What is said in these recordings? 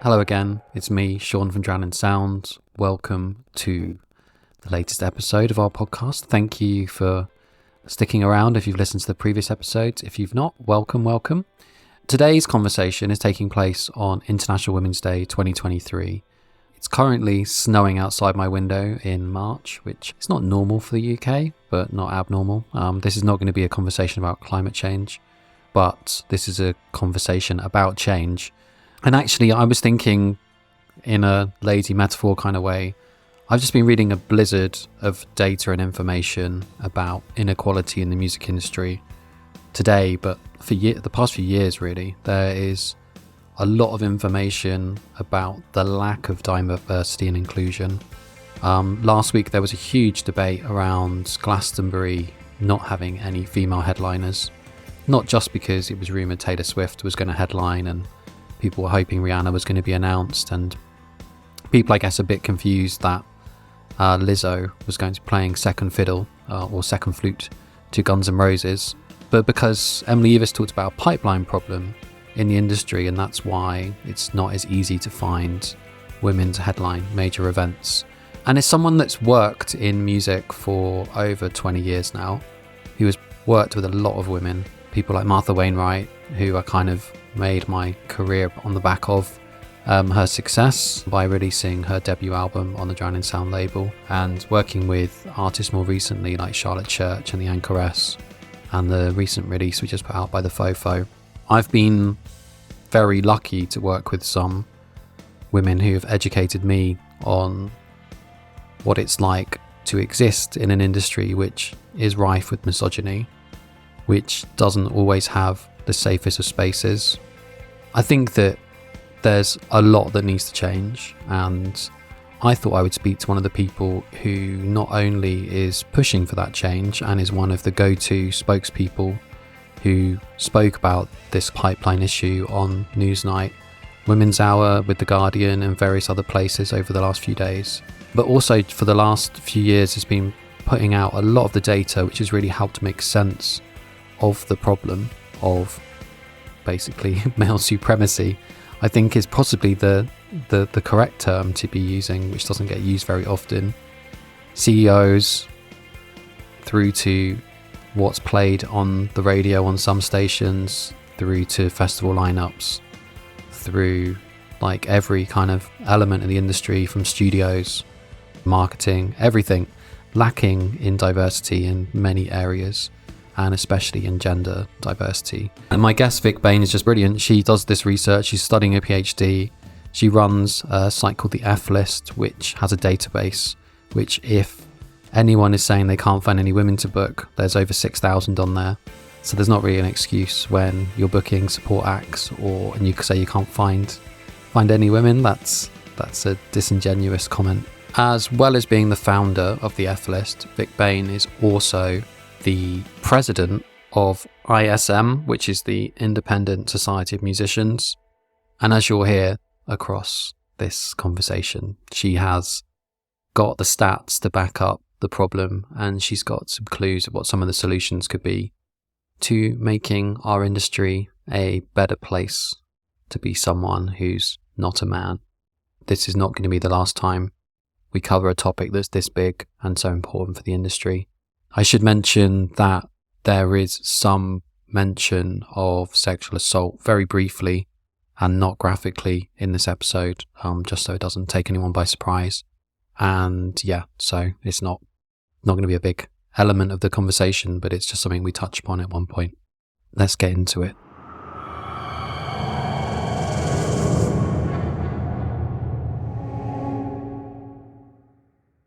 Hello again, it's me, Sean from Drowning Sound. Welcome to the latest episode of our podcast. Thank you for sticking around if you've listened to the previous episodes. If you've not, welcome. Today's conversation is taking place on International Women's Day 2023. It's currently snowing outside my window in March, which is not normal for the UK, but not abnormal. This is not going to be a conversation about climate change, but this is a conversation about change. And actually, I was thinking in a lazy metaphor kind of way, I've just been reading a blizzard of data and information about inequality in the music industry today, but for the past few years, really, there is a lot of information about the lack of diversity and inclusion. Last week, there was a huge debate around Glastonbury not having any female headliners, not just because it was rumoured Taylor Swift was going to headline and people were hoping Rihanna was going to be announced, and people, I guess, a bit confused that Lizzo was going to be playing second fiddle or second flute to Guns N' Roses, but because Emily Ivors talked about a pipeline problem in the industry, and that's why it's not as easy to find women to headline major events. And as someone that's worked in music for over 20 years now, who has worked with a lot of women, people like Martha Wainwright, who I kind of made my career on the back of her success by releasing her debut album on the Drowning Sound label, and working with artists more recently like Charlotte Church and the Anchoress, and the recent release we just put out by the Fofo. I've been very lucky to work with some women who have educated me on what it's like to exist in an industry which is rife with misogyny, which doesn't always have the safest of spaces. I think that there's a lot that needs to change, and I thought I would speak to one of the people who not only is pushing for that change and is one of the go-to spokespeople who spoke about this pipeline issue on Newsnight, Women's Hour, with The Guardian and various other places over the last few days, but also for the last few years has been putting out a lot of the data which has really helped make sense of the problem of basically male supremacy. I think is possibly the correct term to be using, which doesn't get used very often. CEOs through to what's played on the radio on some stations, through to festival lineups, through like every kind of element of the industry, from studios, marketing, everything lacking in diversity in many areas, and especially in gender diversity. And my guest, Vick Bain, is just brilliant. She does this research, she's studying a PhD. She runs a site called the F List, which has a database, which if anyone is saying they can't find any women to book, there's over 6,000 on there. So there's not really an excuse when you're booking support acts and you say you can't find any women. That's a disingenuous comment. As well as being the founder of the F List, Vick Bain is also the president of ISM, which is the Independent Society of Musicians. And as you'll hear across this conversation, she has got the stats to back up the problem, and she's got some clues of what some of the solutions could be to making our industry a better place to be someone who's not a man. This is not going to be the last time we cover a topic that's this big and so important for the industry. I should mention that there is some mention of sexual assault very briefly and not graphically in this episode, just so it doesn't take anyone by surprise. And yeah, so it's not going to be a big element of the conversation, but it's just something we touch upon at one point. Let's get into it.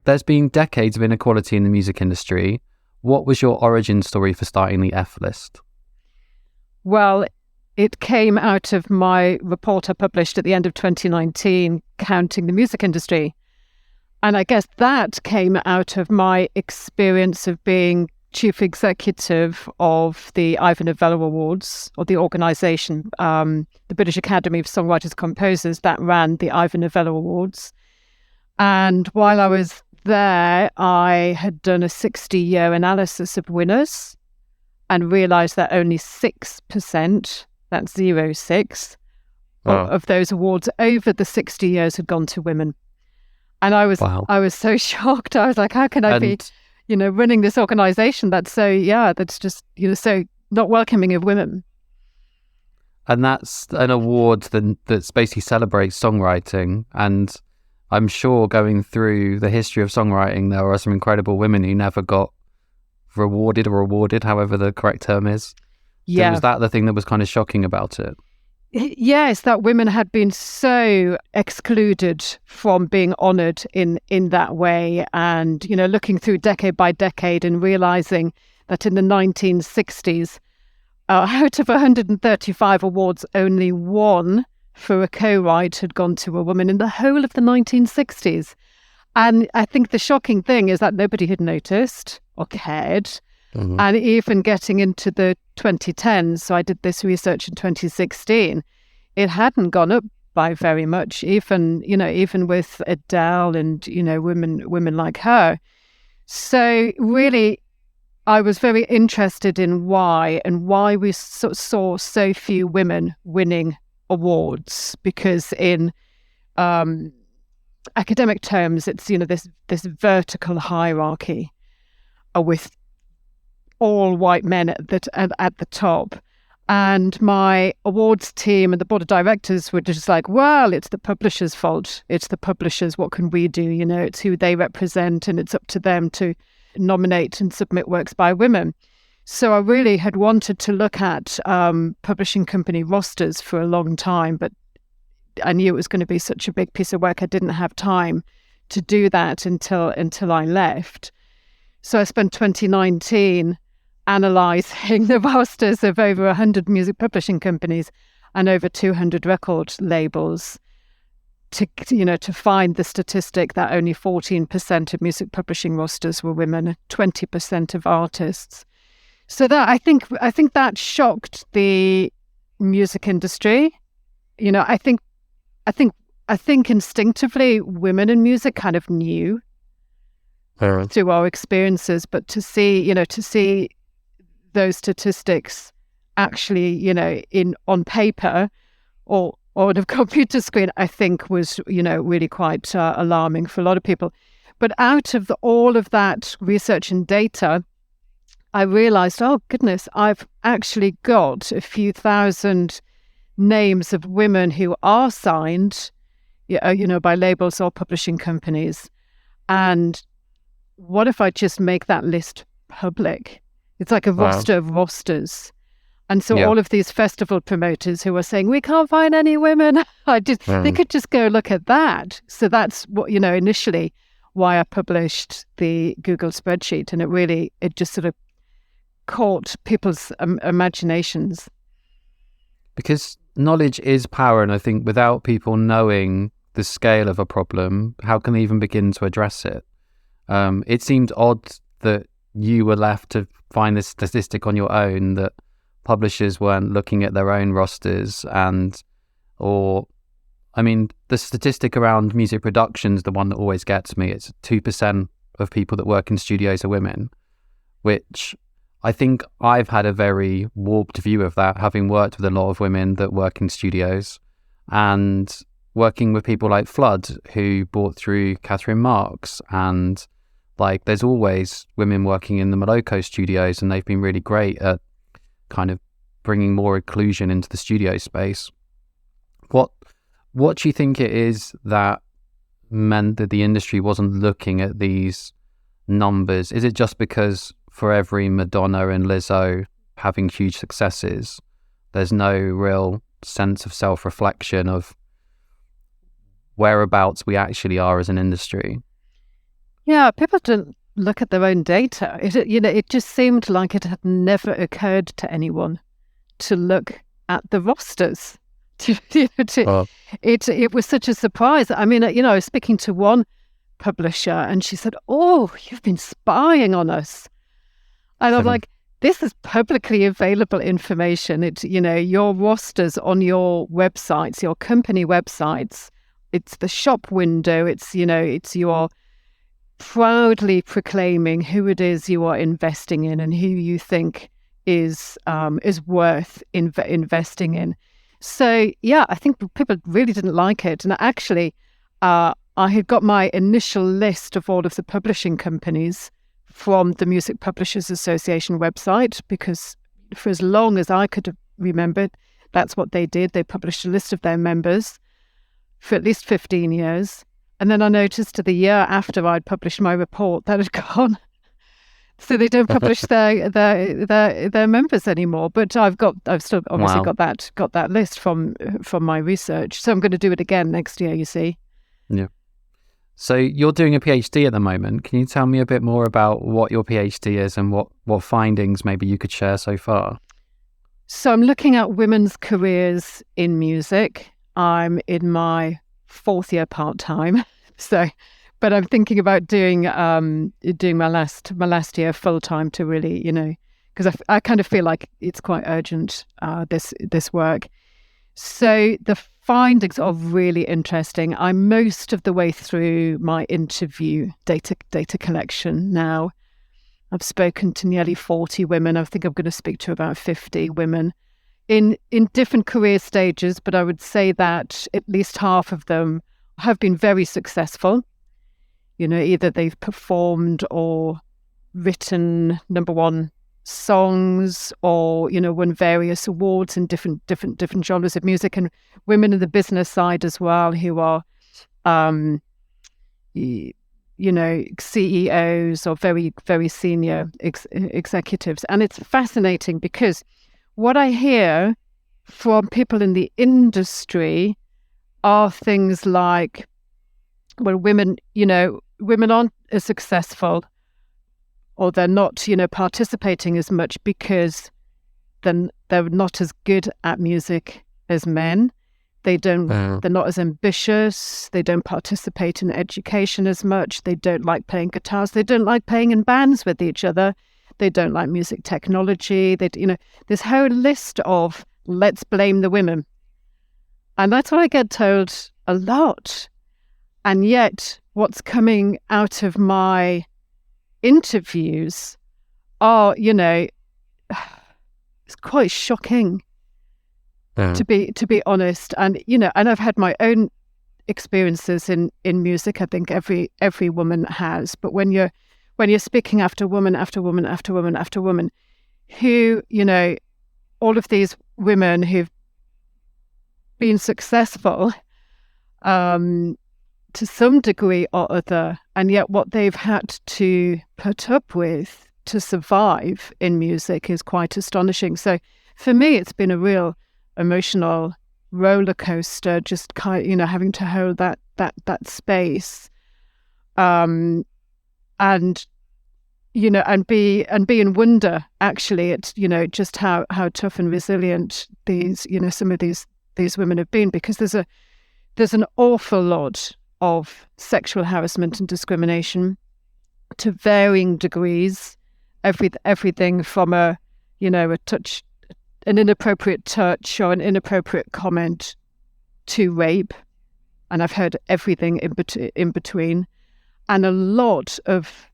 There's been decades of inequality in the music industry. What was your origin story for starting the F List? Well, it came out of my report I published at the end of 2019, Counting the Music Industry. And I guess that came out of my experience of being chief executive of the Ivor Novello Awards, or the organisation, the British Academy of Songwriters and Composers, that ran the Ivor Novello Awards. And while I was there, I had done a 60-year analysis of winners and realised that only 6%, that's 0.6, of those awards over the 60 years had gone to women. And I was so shocked. I was like, how can I be, running this organization that's that's just, so not welcoming of women. And that's an award that's basically celebrates songwriting. And I'm sure going through the history of songwriting, there are some incredible women who never got rewarded or awarded, however the correct term is. Yeah. So was that the thing that was kind of shocking about it? Yes, that women had been so excluded from being honoured in that way. And, looking through decade by decade and realising that in the 1960s, out of 135 awards, only one for a co-write had gone to a woman in the whole of the 1960s. And I think the shocking thing is that nobody had noticed or cared. Mm-hmm. And even getting into the 2010s, so I did this research in 2016, it hadn't gone up by very much, even with Adele and, women like her. So really, I was very interested in why we saw so few women winning awards, because in academic terms, it's, this vertical hierarchy with all white men at the top. And my awards team and the board of directors were just like, well, it's the publisher's fault. It's the publishers. What can we do? It's who they represent, and it's up to them to nominate and submit works by women. So I really had wanted to look at publishing company rosters for a long time, but I knew it was going to be such a big piece of work. I didn't have time to do that until I left. So I spent 2019 analysing the rosters of over 100 music publishing companies and over 200 record labels to find the statistic that only 14% of music publishing rosters were women, 20% of artists. So that I think that shocked the music industry. I think instinctively women in music kind of knew through our experiences, but to see those statistics actually, on paper or on a computer screen, I think was, really quite alarming for a lot of people. But out of all of that research and data, I realized, oh goodness, I've actually got a few thousand names of women who are signed, by labels or publishing companies. And what if I just make that list public? It's like a roster of rosters. And so all of these festival promoters who are saying, we can't find any women, they could just go look at that. So that's what, initially why I published the Google spreadsheet. And it just sort of caught people's imaginations. Because knowledge is power. And I think without people knowing the scale of a problem, how can they even begin to address it? It seemed odd that you were left to find this statistic on your own, that publishers weren't looking at their own rosters the statistic around music production is the one that always gets me. It's 2% of people that work in studios are women, which I think I've had a very warped view of that, having worked with a lot of women that work in studios and working with people like Flood, who brought through Catherine Marks, and there's always women working in the Moloko studios, and they've been really great at kind of bringing more inclusion into the studio space. What do you think it is that meant that the industry wasn't looking at these numbers? Is it just because for every Madonna and Lizzo having huge successes, there's no real sense of self-reflection of whereabouts we actually are as an industry? Yeah, people didn't look at their own data. It just seemed like it had never occurred to anyone to look at the rosters. It was such a surprise. I mean, I was speaking to one publisher and she said, "Oh, you've been spying on us." And I'm like, this is publicly available information. It's, your rosters on your websites, your company websites. It's the shop window. It's, it's your proudly proclaiming who it is you are investing in and who you think is worth investing in. So, yeah, I think people really didn't like it. And actually, I had got my initial list of all of the publishing companies from the Music Publishers Association website, because for as long as I could have remembered, that's what they did. They published a list of their members for at least 15 years. And then I noticed the year after I'd published my report, that had gone. So they don't publish their members anymore. But I've still obviously Wow. got that list from my research. So I'm going to do it again next year, you see. Yeah. So you're doing a PhD at the moment. Can you tell me a bit more about what your PhD is and what findings maybe you could share so far? So I'm looking at women's careers in music. I'm in my 4th year part-time. But I'm thinking about doing my last year full-time to really, because I kind of feel like it's quite urgent, this work. So the findings are really interesting. I'm most of the way through my interview data collection now. I've spoken to nearly 40 women. I think I'm going to speak to about 50 women in different career stages, but I would say that at least half of them have been very successful. Either they've performed or written #1 songs, or won various awards in different genres of music, and women in the business side as well who are CEOs or very, very senior executives. And it's fascinating because what I hear from people in the industry are things like, well, women aren't as successful, or they're not, participating as much because then they're not as good at music as men. They're not as ambitious. They don't participate in education as much. They don't like playing guitars. They don't like playing in bands with each other. They don't like music technology. This whole list of let's blame the women. And that's what I get told a lot. And yet what's coming out of my interviews are, it's quite shocking, to be honest. And, and I've had my own experiences in music. I think every woman has. But when you're speaking after woman after woman after woman after woman, who, all of these women who've been successful, to some degree or other, and yet what they've had to put up with to survive in music is quite astonishing. So for me, it's been a real emotional roller coaster, just having to hold that space, and be in wonder actually at just how tough and resilient these some of these women have been, because there's an awful lot of sexual harassment and discrimination to varying degrees. Everything from a touch, an inappropriate touch or an inappropriate comment, to rape, and I've heard everything in between, and a lot of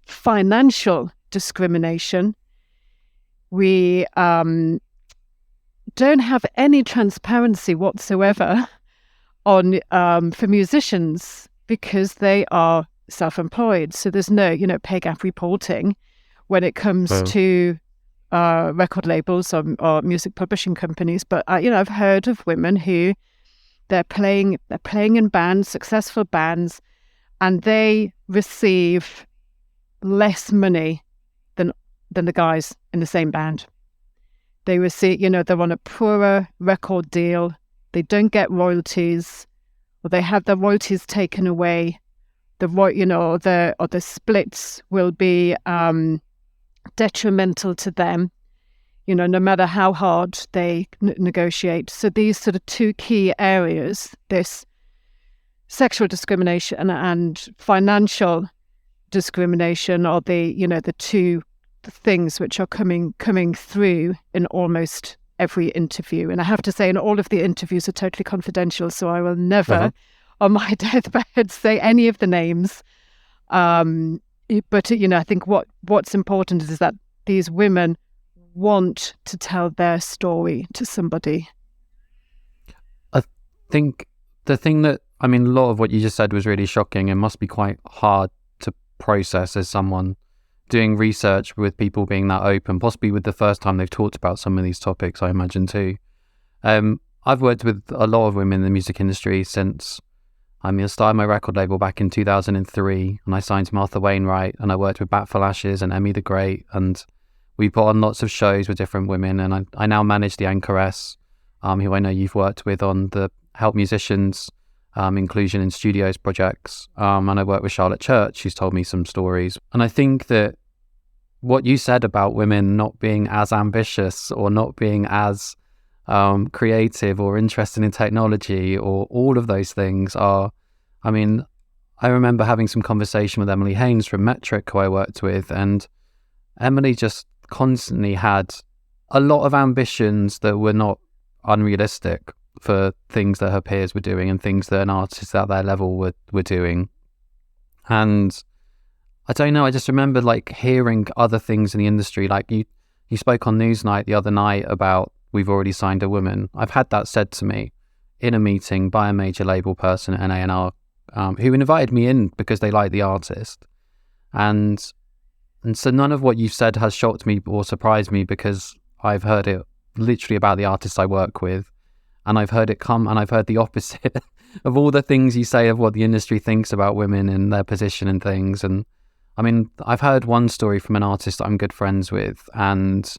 financial discrimination. We don't have any transparency whatsoever on for musicians, because they are self-employed. So there's no pay gap reporting when it comes to record labels or music publishing companies. But I've heard of women who they're playing in bands, successful bands, and they receive less money than the guys in the same band. They receive, they're on a poorer record deal. They don't get royalties, or they have their royalties taken away. The splits will be detrimental to them, no matter how hard they negotiate. So these sort of two key areas, this sexual discrimination and financial discrimination, are the two things which are coming through in almost every interview. And I have to say, in all of the interviews are totally confidential, so I will never on my deathbed say any of the names. But I think what's important is that these women want to tell their story to somebody. think the thing that, I mean, a lot of what you just said was really shocking and must be quite hard to process as someone doing research with people being that open, possibly with the first time they've talked about some of these topics, I imagine too. I've worked with a lot of women in the music industry since, I started my record label back in 2003, and I signed to Martha Wainwright, and I worked with Bat for Lashes and Emmy the Great, and we put on lots of shows with different women, and I now manage the Anchoress, who I know you've worked with on the Help Musicians inclusion in studios projects, and I work with Charlotte Church, who's told me some stories. And I think that what you said about women not being as ambitious or not being as creative or interested in technology or all of those things are, I remember having some conversation with Emily Haynes from Metric, who I worked with, and Emily just constantly had a lot of ambitions that were not unrealistic for things that her peers were doing and things that an artist at their level were doing. And I don't know, I just remember like hearing other things in the industry. Like you spoke on Newsnight the other night about we've already signed a woman. I've had that said to me in a meeting by a major label person at A&R, who invited me in because they like the artist. And so none of what you've said has shocked me or surprised me, because I've heard it literally about the artists I work with, and I've heard it come, and I've heard the opposite of all the things you say of what the industry thinks about women and their position and things. And I've heard one story from an artist that I'm good friends with, and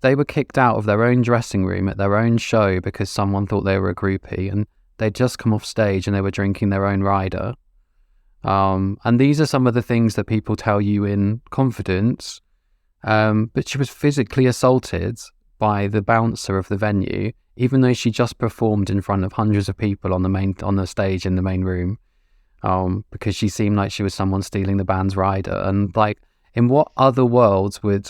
they were kicked out of their own dressing room at their own show because someone thought they were a groupie, and they'd just come off stage and they were drinking their own rider. And these are some of the things that people tell you in confidence. But she was physically assaulted by the bouncer of the venue, even though she just performed in front of hundreds of people on the stage in the main room, because she seemed like she was someone stealing the band's rider. And like, in what other worlds would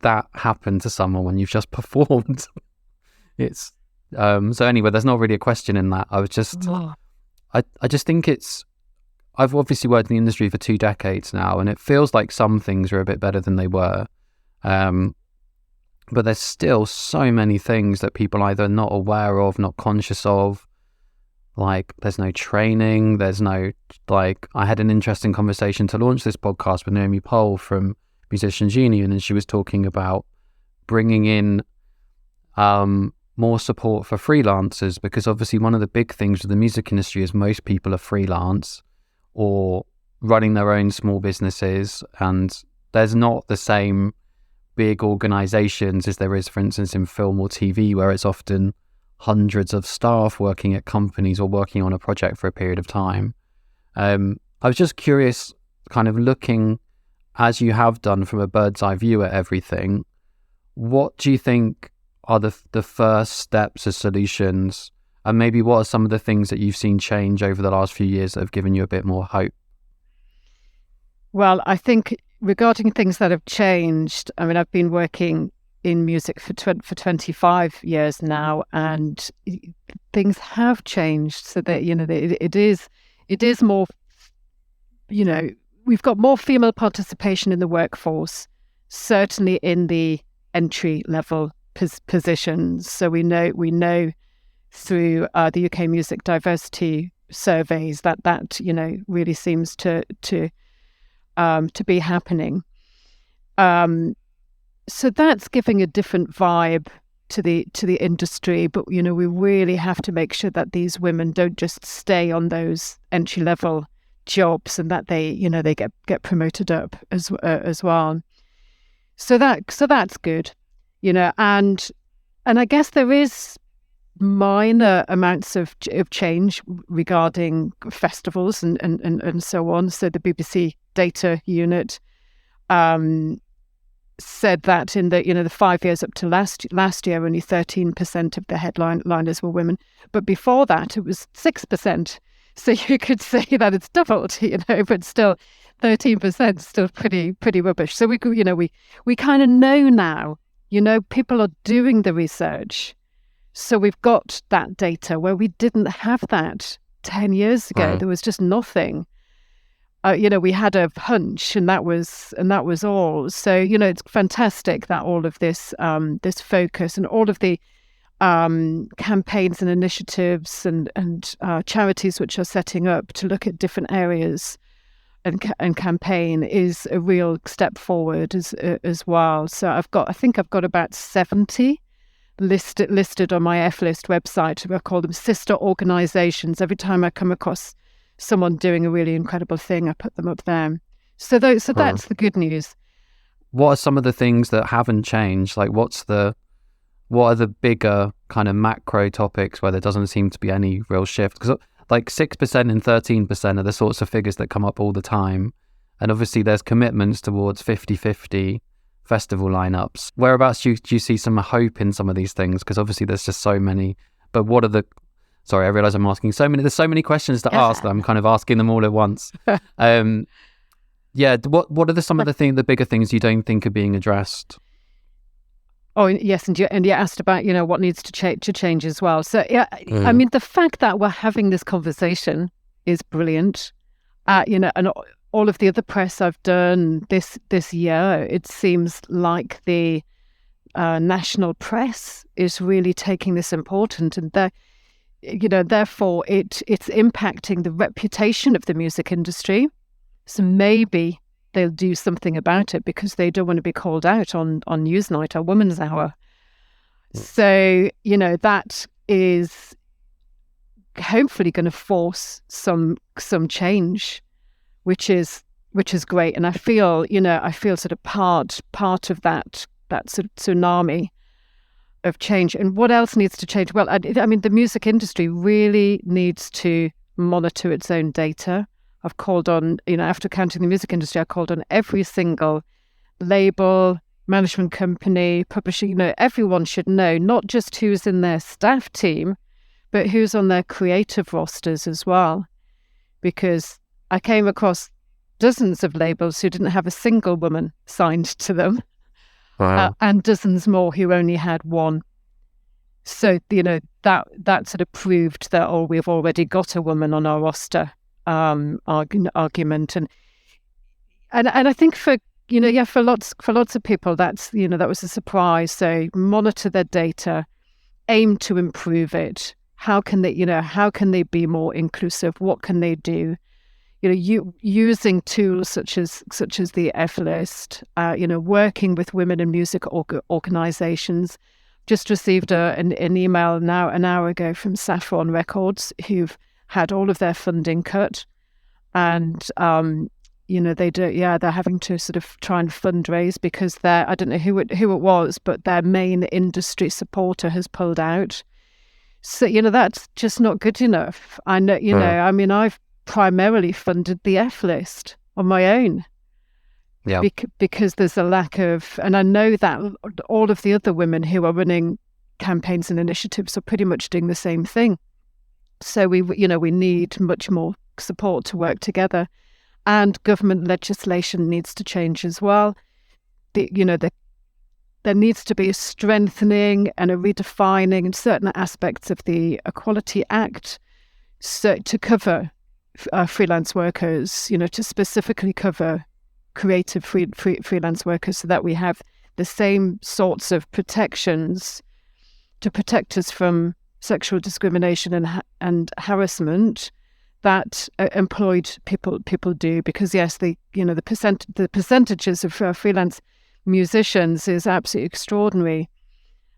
that happen to someone when you've just performed? It's so anyway, there's not really a question in that. I just think I've obviously worked in the industry for 2 decades now, and it feels like some things are a bit better than they were. But there's still so many things that people either not aware of, not conscious of. Like, there's no training, there's no, like, I had an interesting conversation to launch this podcast with Naomi Pohl from Musicians Union, and she was talking about bringing in more support for freelancers, because obviously one of the big things with the music industry is most people are freelance or running their own small businesses, and there's not the same big organizations as there is, for instance, in film or TV, where it's often hundreds of staff working at companies or working on a project for a period of time. I was just curious, kind of looking as you have done from a bird's eye view at everything, what do you think are the first steps as solutions, and maybe what are some of the things that you've seen change over the last few years that have given you a bit more hope? Well, I think regarding things that have changed, I've been working in music for 25 years now, and things have changed so that, it is more, we've got more female participation in the workforce, certainly in the entry level positions. So we know through the UK music diversity surveys that really seems to be happening. So that's giving a different vibe to the industry, but we really have to make sure that these women don't just stay on those entry level jobs, and that they get promoted up as well. So that's good, and I guess there is minor amounts of change regarding festivals and so on. So the BBC data unit said that in the 5 years up to last year, only 13% of the headliners were women, but before that it was 6%. So you could say that it's doubled, but still 13% is still pretty rubbish. So we kind of know now, people are doing the research. So we've got that data where we didn't have that 10 years ago. Right. There was just nothing. We had a hunch, and that was all. So it's fantastic that all of this this focus and all of the campaigns and initiatives and charities which are setting up to look at different areas and campaign is a real step forward as well. So I think I've got about 70 listed on my F-list website. I call them sister organizations. Every time I come across someone doing a really incredible thing, I put them up there. So that's the good news. What are some of the things that haven't changed? Like what are the bigger kind of macro topics where there doesn't seem to be any real shift? Because like 6% and 13% are the sorts of figures that come up all the time. And obviously there's commitments towards 50-50 festival lineups. Whereabouts do you see some hope in some of these things? Because obviously there's just so many. But what are sorry, I realise I'm asking there's so many questions to ask that I'm kind of asking them all at once. Yeah, what are some of the bigger things you don't think are being addressed? Oh yes, and you asked about what needs to change as well. So yeah, I mean the fact that we're having this conversation is brilliant. And all of the other press I've done this year, it seems like the national press is really taking this important, and therefore it's impacting the reputation of the music industry. So maybe they'll do something about it because they don't want to be called out on Newsnight or Women's Hour. So, that is hopefully going to force some change, which is great. And I feel sort of part of that sort of tsunami of change. And what else needs to change? Well, I mean, the music industry really needs to monitor its own data. I've called on, after counting the music industry, I called on every single label, management company, publishing, everyone should know, not just who's in their staff team, but who's on their creative rosters as well. Because I came across dozens of labels who didn't have a single woman signed to them. Wow. And dozens more who only had one. So, that sort of proved that, we've already got a woman on our roster. Argument and I think for lots of people that was a surprise. So monitor their data, aim to improve it. How can they be more inclusive? What can they do? Using tools such as the F-list. Working with women in music organizations. Just received an email now an hour ago from Saffron Records, who've had all of their funding cut, and they're having to sort of try and fundraise because I don't know who it was, but their main industry supporter has pulled out. So that's just not good enough. I know I mean I've primarily funded the F-list on my own. Yeah. Because there's a lack of, and I know that all of the other women who are running campaigns and initiatives are pretty much doing the same thing. So we need much more support to work together, and government legislation needs to change as well. There needs to be a strengthening and a redefining in certain aspects of the Equality Act, so to cover freelance workers, to specifically cover creative freelance workers, so that we have the same sorts of protections to protect us from sexual discrimination and harassment that employed people do. Because yes, the percentages of freelance musicians is absolutely extraordinary,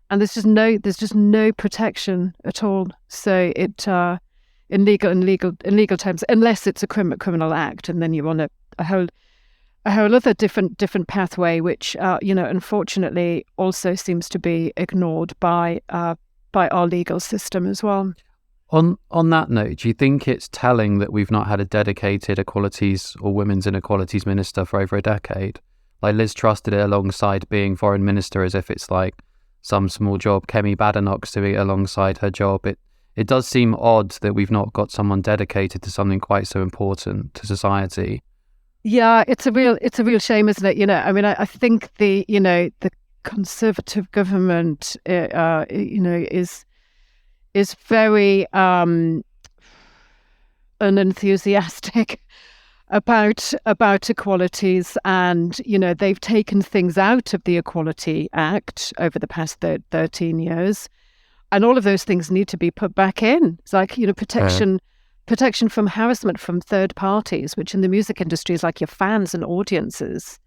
and there's just no protection at all. So it in legal terms, unless it's a criminal act, and then you're on a whole other different pathway, which unfortunately also seems to be ignored by our legal system as well. On that note, do you think it's telling that we've not had a dedicated equalities or women's inequalities minister for over a decade? Like Liz Truss did it alongside being foreign minister, as if it's like some small job. Kemi Badenoch's doing it alongside her job. It does seem odd that we've not got someone dedicated to something quite so important to society. Yeah, it's a real shame, isn't it? I mean, I think the Conservative government, is very unenthusiastic about equalities, and they've taken things out of the Equality Act over the past 13 years. And all of those things need to be put back in. It's like, protection from harassment from third parties, which in the music industry is like your fans and audiences.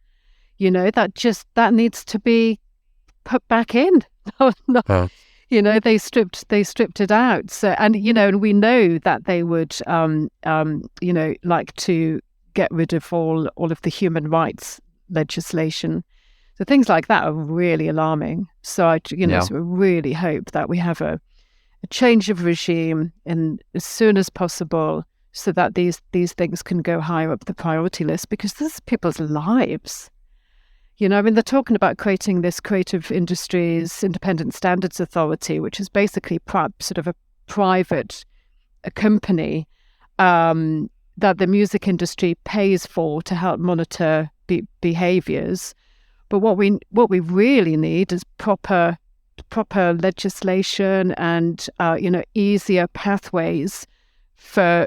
That needs to be put back in. They stripped it out. So, and we know that they would, like to get rid of all of the human rights legislation. So things like that are really alarming. So I really hope that we have a change of regime and as soon as possible, so that these things can go higher up the priority list, because this is people's lives. They're talking about creating this Creative Industries Independent Standards Authority, which is basically sort of a private company that the music industry pays for to help monitor behaviours. But what we really need is proper legislation and easier pathways for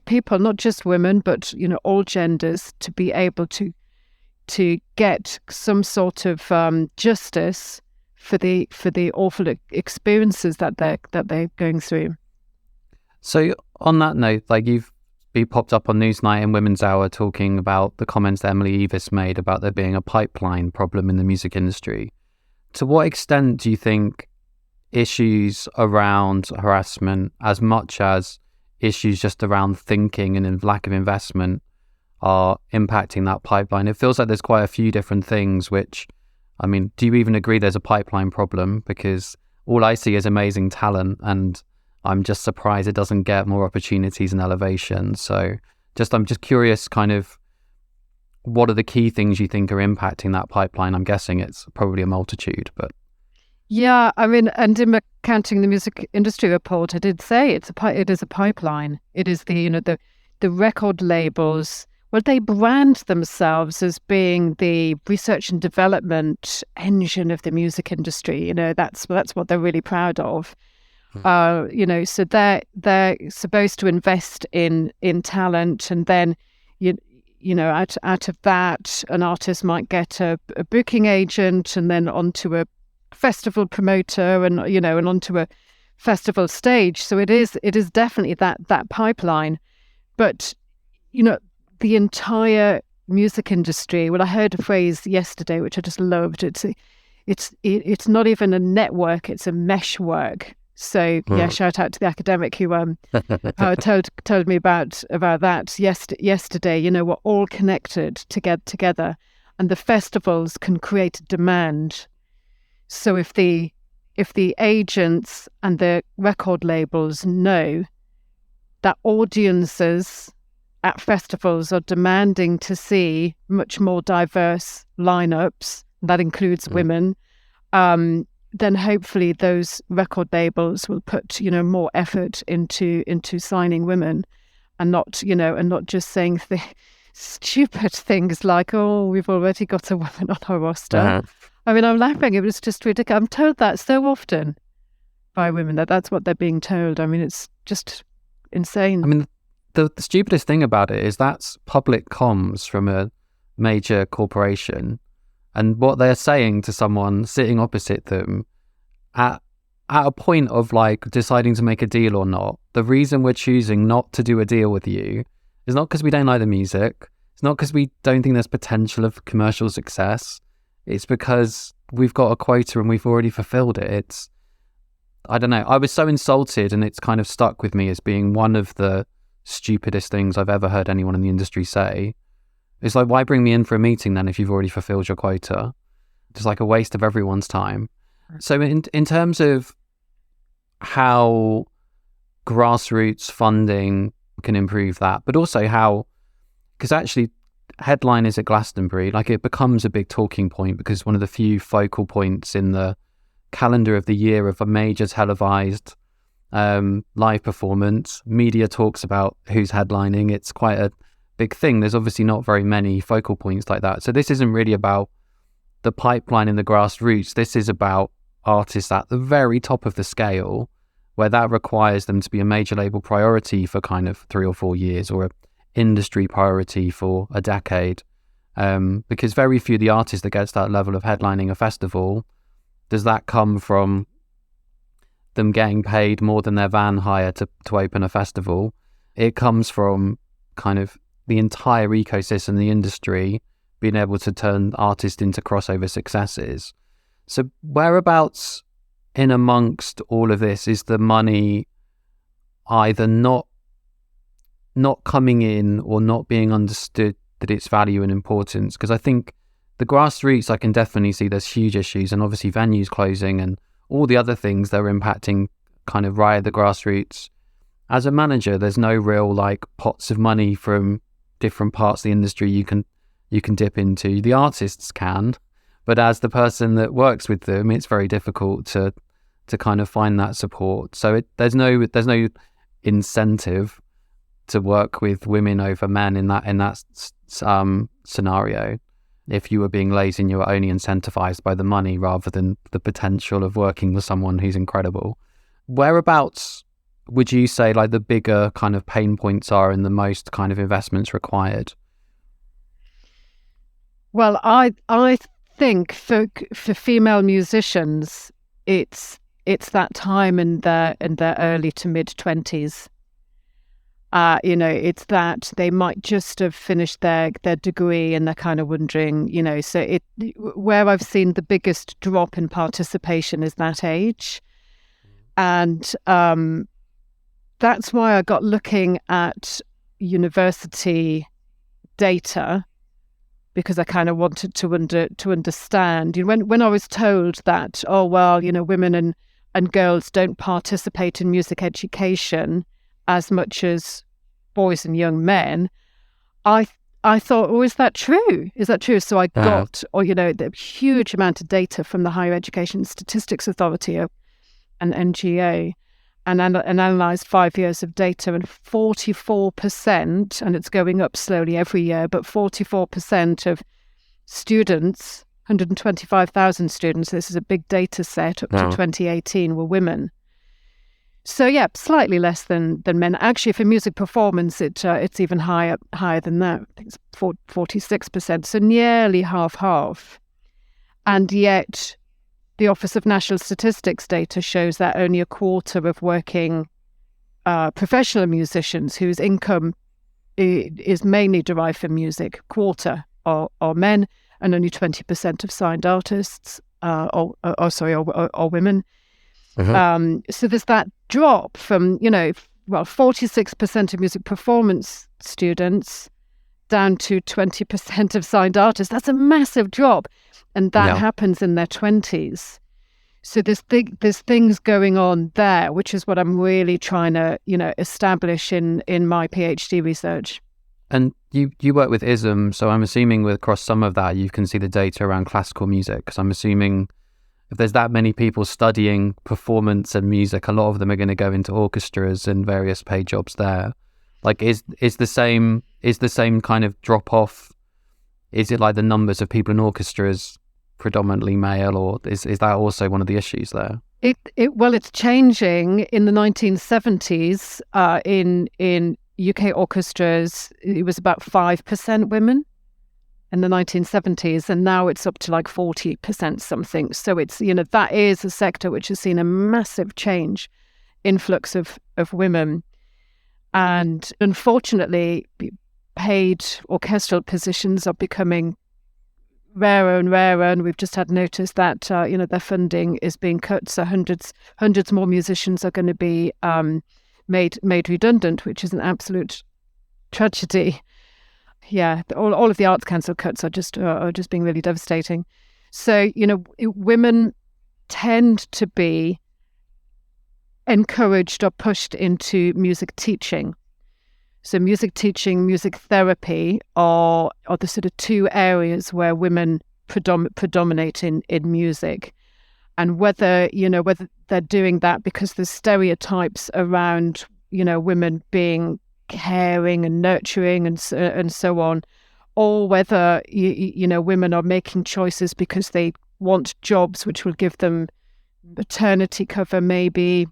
people, not just women, but all genders, to be able to get some sort of justice for the awful experiences that they're going through. So on that note, like you've been popped up on Newsnight and Women's Hour talking about the comments that Emily Ivors made about there being a pipeline problem in the music industry. To what extent do you think issues around harassment, as much as issues just around thinking and lack of investment, are impacting that pipeline? It feels like there's quite a few different things, which, I mean, do you even agree there's a pipeline problem? Because all I see is amazing talent, and I'm just surprised it doesn't get more opportunities and elevation. So I'm just curious, kind of, what are the key things you think are impacting that pipeline? I'm guessing it's probably a multitude, but... Yeah, I mean, and in Counting the Music Industry report, I did say it is a pipeline. It is the record labels. Well, they brand themselves as being the research and development engine of the music industry. That's what they're really proud of. So they're supposed to invest in talent, and then out of that, an artist might get a booking agent, and then onto a festival promoter, and onto a festival stage. So it is definitely that pipeline. But the entire music industry. Well, I heard a phrase yesterday which I just loved. It's not even a network; it's a meshwork. So yeah, shout out to the academic who told me about that yesterday. We're all connected to get together, and the festivals can create demand. So if the agents and the record labels know that audiences at festivals are demanding to see much more diverse lineups, that includes women, then hopefully those record labels will put more effort into signing women, and not just saying stupid things like, oh, we've already got a woman on our roster. I mean, I'm laughing. It was just ridiculous. I'm told that so often by women, that's what they're being told. I mean, it's just insane. I mean, the stupidest thing about it is that's public comms from a major corporation. And what they're saying to someone sitting opposite them at a point of like deciding to make a deal or not, the reason we're choosing not to do a deal with you is not because we don't like the music. It's not because we don't think there's potential of commercial success. It's because we've got a quota and we've already fulfilled it. I don't know. I was so insulted, and it's kind of stuck with me as being one of the stupidest things I've ever heard anyone in the industry say. It's like, why bring me in for a meeting then if you've already fulfilled your quota? It's like a waste of everyone's time. So in terms of how grassroots funding can improve that, but also how, because actually headliners at Glastonbury, like, it becomes a big talking point because one of the few focal points in the calendar of the year of a major televised live performance. Media talks about who's headlining. It's quite a big thing. There's obviously not very many focal points like that. So this isn't really about the pipeline in the grassroots. This is about artists at the very top of the scale, where that requires them to be a major label priority for kind of 3 or 4 years, or a industry priority for a decade. Because very few of the artists that gets that level of headlining a festival, does that come from them getting paid more than their van hire to open a festival. It comes from kind of the entire ecosystem, the industry, being able to turn artists into crossover successes. So whereabouts in amongst all of this is the money either not coming in or not being understood that its value and importance? Because I think the grassroots, I can definitely see there's huge issues, and obviously venues closing and all the other things that are impacting kind of right at the grassroots. As a manager, there's no real like pots of money from different parts of the industry you can dip into. The artists can, but as the person that works with them, it's very difficult to kind of find that support. So there's no incentive to work with women over men in that scenario. If you were being lazy and you were only incentivized by the money rather than the potential of working with someone who's incredible. Whereabouts would you say like the bigger kind of pain points are and the most kind of investments required? Well, I think for female musicians, it's that time in their early to mid 20s. It's that they might just have finished their degree and they're kind of wondering, so where I've seen the biggest drop in participation is that age. And that's why I got looking at university data, because I kind of wanted to understand. When I was told that, women and girls don't participate in music education as much as boys and young men, I thought, is that true? Is that true? So I got, the huge amount of data from the Higher Education Statistics Authority, an NGA, and analysed 5 years of data, and 44%, and it's going up slowly every year, but 44% of students, 125,000 students, this is a big data set up to 2018, were women. So yeah, slightly less than men. Actually, for music performance, it's even higher than that. I think it's 46%, so nearly half. And yet, the Office of National Statistics data shows that only a quarter of working professional musicians whose income is mainly derived from music, quarter are men, and only 20% of signed artists are women. So there's that drop from, 46% of music performance students down to 20% of signed artists. That's a massive drop. And that happens in their 20s. So there's things going on there, which is what I'm really trying to, establish in my PhD research. And you work with ISM, so I'm assuming across some of that, you can see the data around classical music, because I'm assuming if there's that many people studying performance and music, a lot of them are going to go into orchestras and various paid jobs there. Like, is the same kind of drop off? Is it like the numbers of people in orchestras predominantly male, or is that also one of the issues there? It's changing. In the 1970s, in UK orchestras, it was about 5% women in the 1970s, and now it's up to like 40% something. So it's, that is a sector which has seen a massive change, influx of women. And unfortunately, paid orchestral positions are becoming rarer and rarer, and we've just had notice that their funding is being cut. So hundreds more musicians are going to be made redundant, which is an absolute tragedy. Yeah, all of the Arts Council cuts are just being really devastating. So women tend to be encouraged or pushed into music teaching. So music teaching, music therapy are the sort of two areas where women predominate in music. And whether they're doing that because there's stereotypes around, women being caring and nurturing and so on, or whether, women are making choices because they want jobs which will give them maternity cover maybe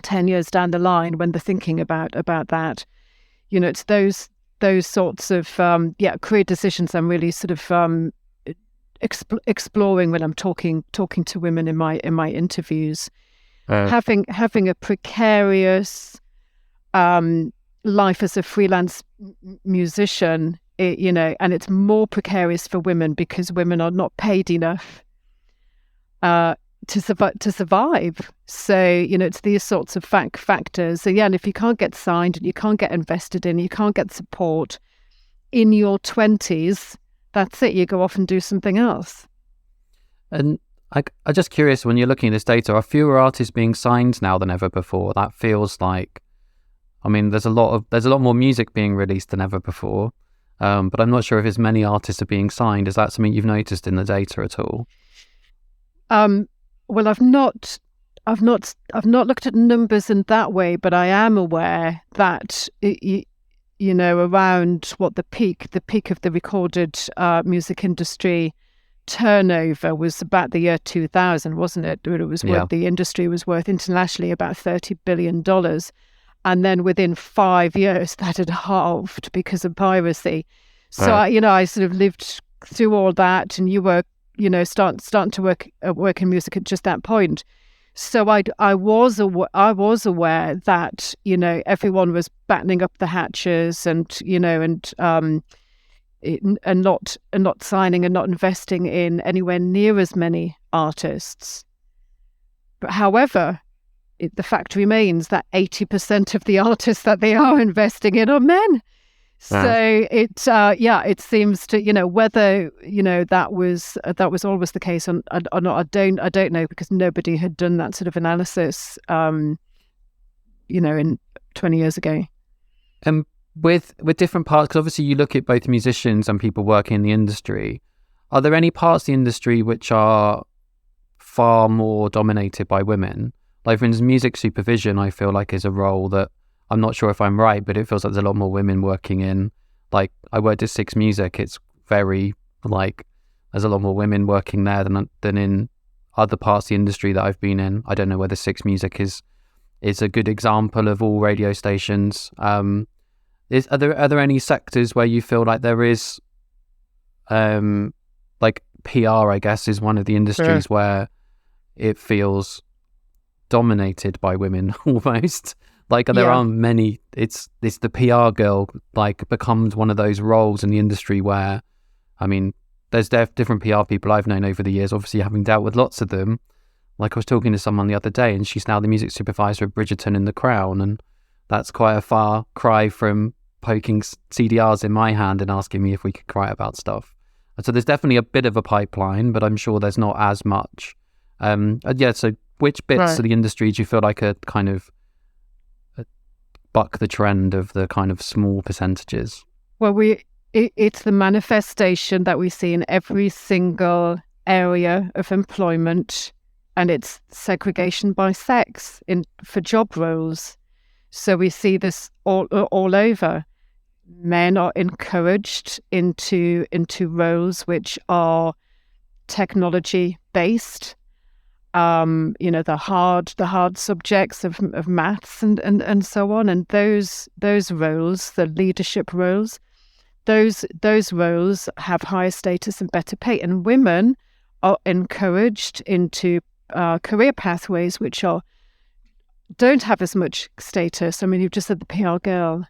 10 years down the line when they're thinking about that. It's those sorts of career decisions I'm really sort of exploring when I'm talking to women in my interviews. having a precarious life as a freelance musician, and it's more precarious for women because women are not paid enough to survive. So, it's these sorts of factors. So, and if you can't get signed and you can't get invested in, you can't get support in your 20s, that's it. You go off and do something else. And I'm just curious, when you're looking at this data, are fewer artists being signed now than ever before? That feels like, there's a lot more music being released than ever before, but I'm not sure if as many artists are being signed. Is that something you've noticed in the data at all? Well, I've not looked at numbers in that way, but I am aware that around the peak of the recorded music industry turnover was about the year 2000, wasn't it? It was worth, the industry was worth internationally about $30 billion. And then within 5 years, that had halved because of piracy. So, I sort of lived through all that, and you were, starting to work in music at just that point. So I was aware that, everyone was battening up the hatches and not signing and not investing in anywhere near as many artists. But however, the fact remains that 80% of the artists that they are investing in are men. So it seems to, whether that was always the case or not, I don't know, because nobody had done that sort of analysis in 20 years ago. With different parts, because obviously you look at both musicians and people working in the industry, are there any parts of the industry which are far more dominated by women? Like, for instance, music supervision, I feel like is a role that, I'm not sure if I'm right, but it feels like there's a lot more women working in. Like, I worked at Six Music, it's very, there's a lot more women working there than in other parts of the industry that I've been in. I don't know whether Six Music is a good example of all radio stations. Are there any sectors where you feel like there is, PR, I guess, is one of the industries where it feels dominated by women almost? There aren't many. It's the PR girl becomes one of those roles in the industry where, there's different PR people I've known over the years, obviously having dealt with lots of them. I was talking to someone the other day, and she's now the music supervisor of Bridgerton in The Crown, and that's quite a far cry from poking CDRs in my hand and asking me if we could write about stuff. So there's definitely a bit of a pipeline, but I'm sure there's not as much. So which bits of the industry do you feel like are kind of buck the trend of the kind of small percentages? Well, it's the manifestation that we see in every single area of employment, and it's segregation by sex for job roles. So we see this all over. Men are encouraged into roles which are technology based. The hard subjects of maths and so on, and those roles, the leadership roles, those roles have higher status and better pay, and women are encouraged into career pathways which don't have as much status. You've just said the PR girl.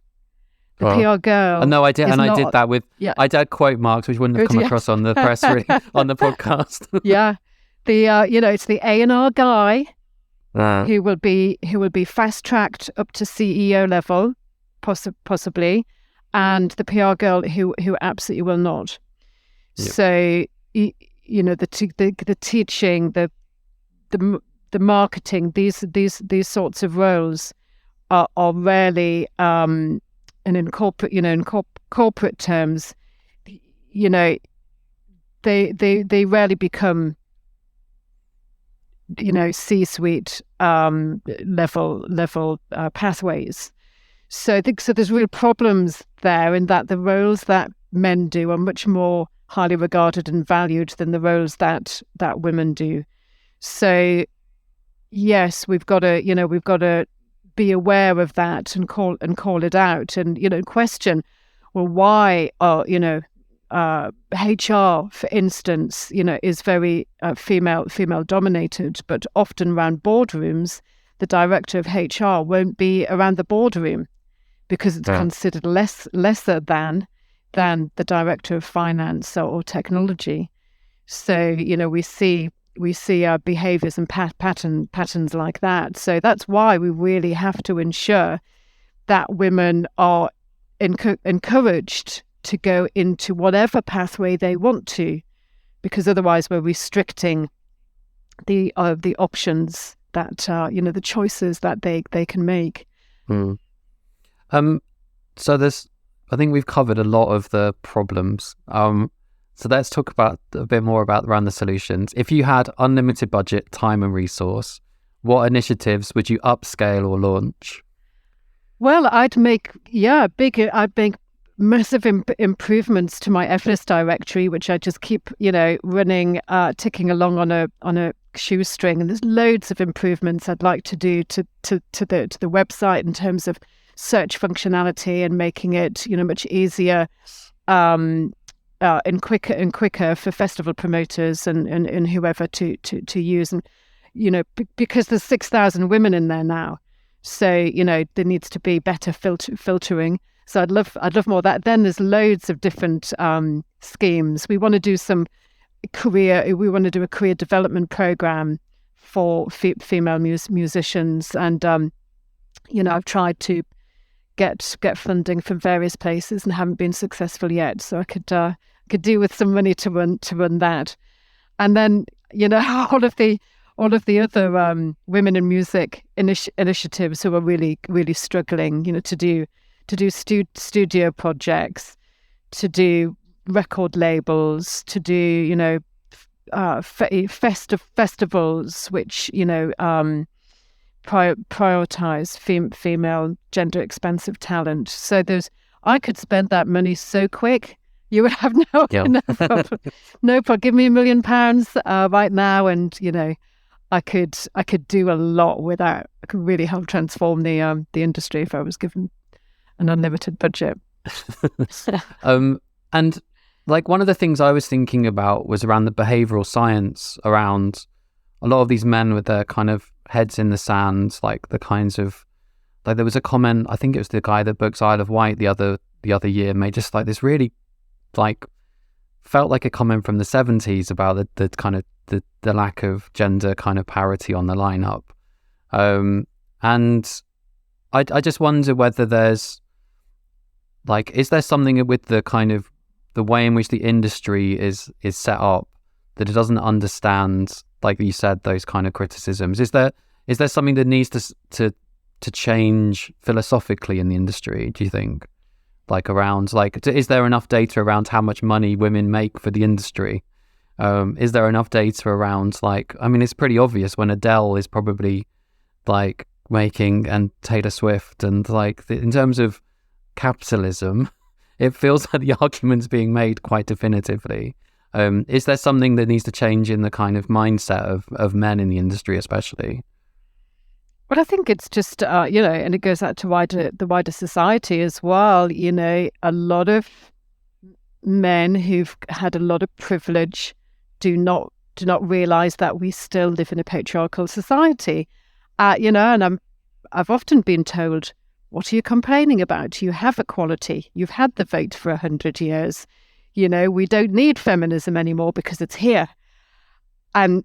PR girl. No, I did, and I did that with. Yeah. I did quote marks, which wouldn't have come across on the press on the podcast. Yeah. It's the A&R guy who will be fast tracked up to CEO level, possibly, and the PR girl who absolutely will not. Yep. So the teaching, the marketing, these sorts of roles are rarely, and in corporate terms, they rarely become C-suite level pathways. So I think there's real problems there in that the roles that men do are much more highly regarded and valued than the roles that women do. So yes, we've got to be aware of that and call it out, and question, well, why are HR, for instance, is very female dominated, but often around boardrooms, the director of HR won't be around the boardroom because it's considered lesser than the director of finance or technology. So we see behaviors and patterns like that. So that's why we really have to ensure that women are encouraged to go into whatever pathway they want to, because otherwise we're restricting the options that the choices that they can make. So I think we've covered a lot of the problems. So let's talk about a bit more about around the solutions. If you had unlimited budget, time and resource, what initiatives would you upscale or launch? Well, I'd make massive improvements to my FS directory, which I just keep, running, ticking along on a shoestring. And there's loads of improvements I'd like to do to the website in terms of search functionality and making it, much easier and quicker for festival promoters and whoever to use. And because there's 6,000 women in there now, so there needs to be better filtering. So I'd love more of that. Then there's loads of different schemes. We want to do a career development program for female musicians, and I've tried to get funding from various places and haven't been successful yet. So I could do with some money to run that. And then all of the other women in music initiatives who are really struggling, to do studio projects, to do record labels, to do festivals which prioritize female gender expansive talent. So I could spend that money so quick. You would have no problem. No problem. Give me £1 million right now, and I could do a lot with that. I could really help transform the industry if I was given an unlimited budget. And like one of the things I was thinking about was around the behavioral science around a lot of these men with their kind of heads in the sand, like the kinds of, like there was a comment, I think it was the guy that books Isle of Wight the other year, made just like this really like felt like a comment from the 70s about the kind of the lack of gender kind of parity on the lineup. And I just wonder whether there's like, is there something with the kind of the way in which the industry is set up that it doesn't understand, like you said, those kind of criticisms? Is there something that needs to change philosophically in the industry, do you think? Like around, like, is there enough data around how much money women make for the industry? Is there enough data around, like, I mean, it's pretty obvious when Adele is probably like making, and Taylor Swift, and like in terms of capitalism, it feels like the argument's being made quite definitively. Is there something that needs to change in the kind of mindset of men in the industry, especially? Well, I think it's just, and it goes out to the wider society as well. A lot of men who've had a lot of privilege do not realize that we still live in a patriarchal society. And I've often been told, what are you complaining about? You have equality. You've had the vote for 100 years. We don't need feminism anymore because it's here. And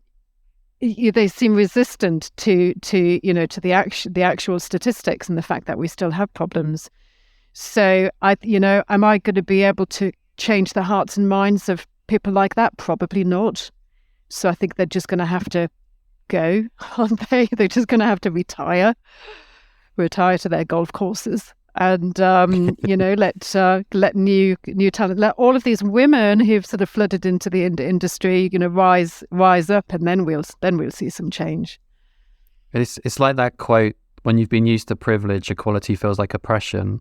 they seem resistant to the actual statistics and the fact that we still have problems. So am I going to be able to change the hearts and minds of people like that? Probably not. So I think they're just going to have to go, aren't they? They're just going to have to retire to their golf courses, and let new talent, let all of these women who've sort of flooded into the industry, rise up, and then we'll see some change. It's like that quote: when you've been used to privilege, equality feels like oppression.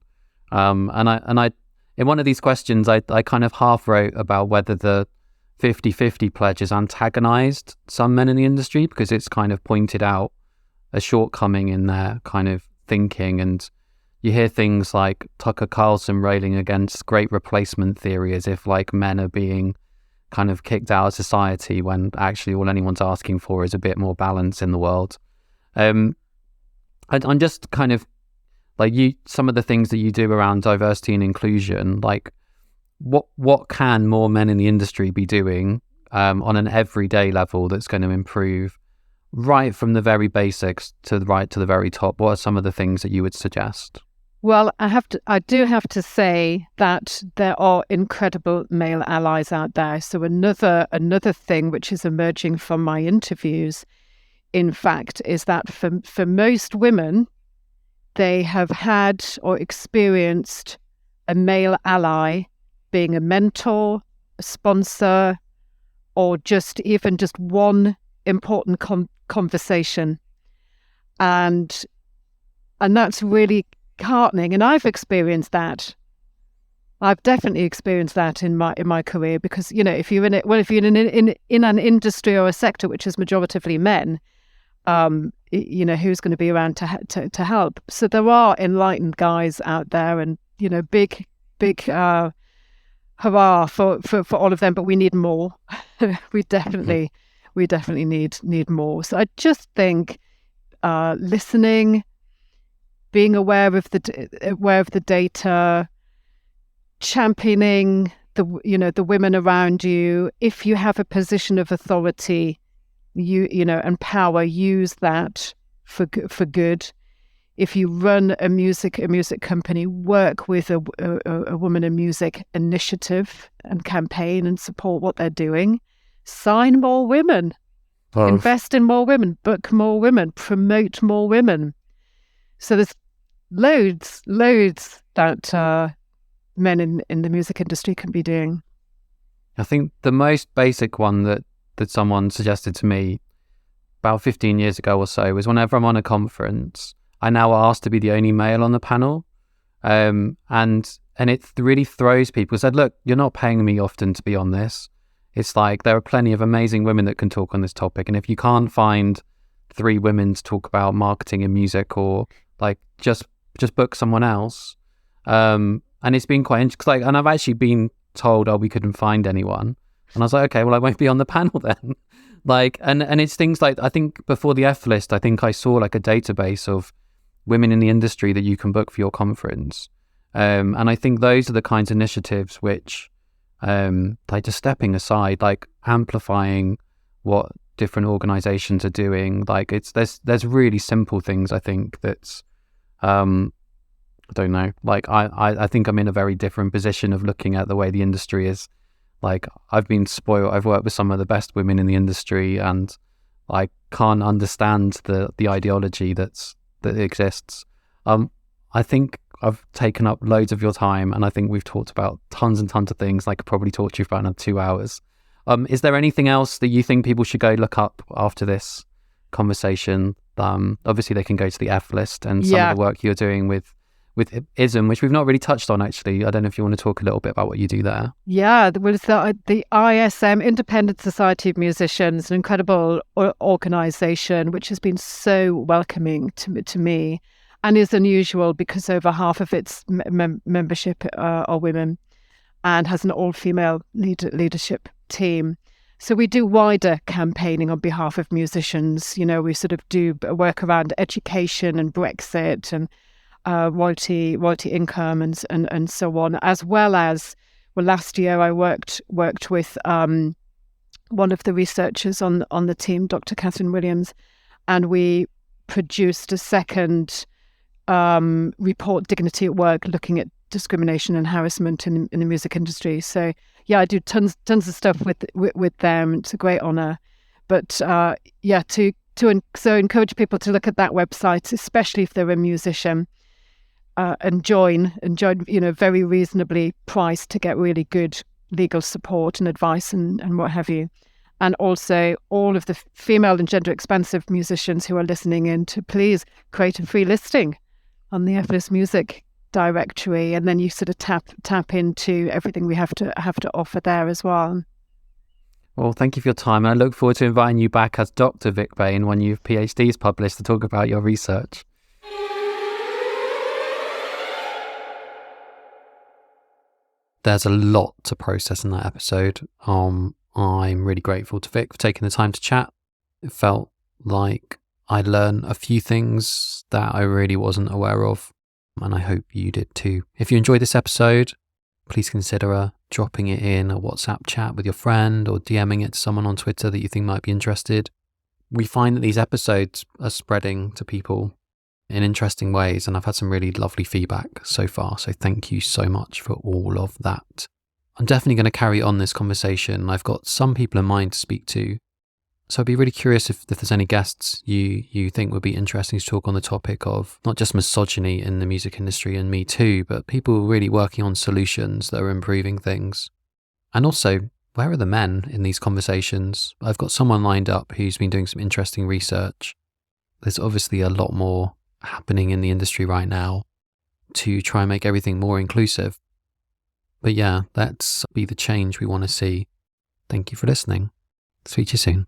And I in one of these questions, I kind of half wrote about whether the 50-50 pledge has antagonized some men in the industry, because it's kind of pointed out a shortcoming in their kind of thinking and you hear things like Tucker Carlson railing against great replacement theory as if like men are being kind of kicked out of society when actually all anyone's asking for is a bit more balance in the world. I'm just kind of like some of the things that you do around diversity and inclusion, like what can more men in the industry be doing on an everyday level that's going to improve right from the very basics to the very top? What are some of the things that you would suggest? Well, I do have to say that there are incredible male allies out there. So another thing which is emerging from my interviews, in fact, is that for most women, they have had or experienced a male ally being a mentor, a sponsor, or just one important conversation. And that's really heartening. And I've experienced that. I've definitely experienced that in my career, because, you know, if you're in an industry or a sector which is majoritively men, you know, who's going to be around to help? So there are enlightened guys out there, and, you know, big hurrah for all of them. But we need more. we definitely need more. So I just think listening, being aware of the data, championing the women around you. If you have a position of authority, you know, and power, use that for good. If you run a music company, work with a Women in Music initiative and campaign and support what they're doing. Sign more women, invest in more women, book more women, promote more women. So there's loads that men in the music industry can be doing. I think the most basic one that someone suggested to me about 15 years ago or so was, whenever I'm on a conference, I now ask to be the only male on the panel. And it really throws people. Said, look, you're not paying me often to be on this. It's like, there are plenty of amazing women that can talk on this topic. And if you can't find 3 women to talk about marketing and music, or like just book someone else. And it's been quite interesting. Like, and I've actually been told, we couldn't find anyone. And I was like, okay, well, I won't be on the panel then. Like, and it's things like, I think before the F list, I think I saw like a database of women in the industry that you can book for your conference. And I think those are the kinds of initiatives which, like, just stepping aside, like amplifying what different organizations are doing. Like, there's really simple things, I think, that's, I don't know, like I think I'm in a very different position of looking at the way the industry is. Like, I've been spoiled. I've worked with some of the best women in the industry, and I can't understand the ideology that exists. I think I've taken up loads of your time, and I think we've talked about tons and tons of things. I could probably talk to you for another 2 hours. Is there anything else that you think people should go look up after this conversation? Obviously they can go to the F list and some of the work you're doing with ISM, which we've not really touched on, actually. I don't know if you want to talk a little bit about what you do there. Yeah, well, it's the ISM, Independent Society of Musicians, an incredible organisation which has been so welcoming to me, and is unusual because over half of its membership are women, and has an all-female leadership team. So we do wider campaigning on behalf of musicians. You know, we sort of do work around education and Brexit and royalty income and so on, as well as, well, last year I worked with one of the researchers on the team, Dr. Catherine Williams, and we produced a second report, Dignity at Work, looking at discrimination and harassment in the music industry. So yeah, I do tons of stuff with them. It's a great honour. But so encourage people to look at that website, especially if they're a musician. And join, you know, very reasonably priced to get really good legal support and advice and what have you. And also all of the female and gender expansive musicians who are listening in to please create a free listing on the F-list music directory, and then you sort of tap into everything we have to offer there as well. Well, thank you for your time, and I look forward to inviting you back as Dr. Vick Bain when your PhD is published to talk about your research. there's a lot to process in that episode. I'm really grateful to Vick for taking the time to chat. It felt like I learned a few things that I really wasn't aware of, and I hope you did too. If you enjoyed this episode, please consider dropping it in a WhatsApp chat with your friend or DMing it to someone on Twitter that you think might be interested. We find that these episodes are spreading to people in interesting ways, and I've had some really lovely feedback so far, so thank you so much for all of that. I'm definitely going to carry on this conversation. I've got some people in mind to speak to, so I'd be really curious if there's any guests you think would be interesting to talk on the topic of not just misogyny in the music industry and Me Too, but people really working on solutions that are improving things. And also, where are the men in these conversations? I've got someone lined up who's been doing some interesting research. There's obviously a lot more happening in the industry right now to try and make everything more inclusive. But yeah, let's be the change we want to see. Thank you for listening. Speak to you soon.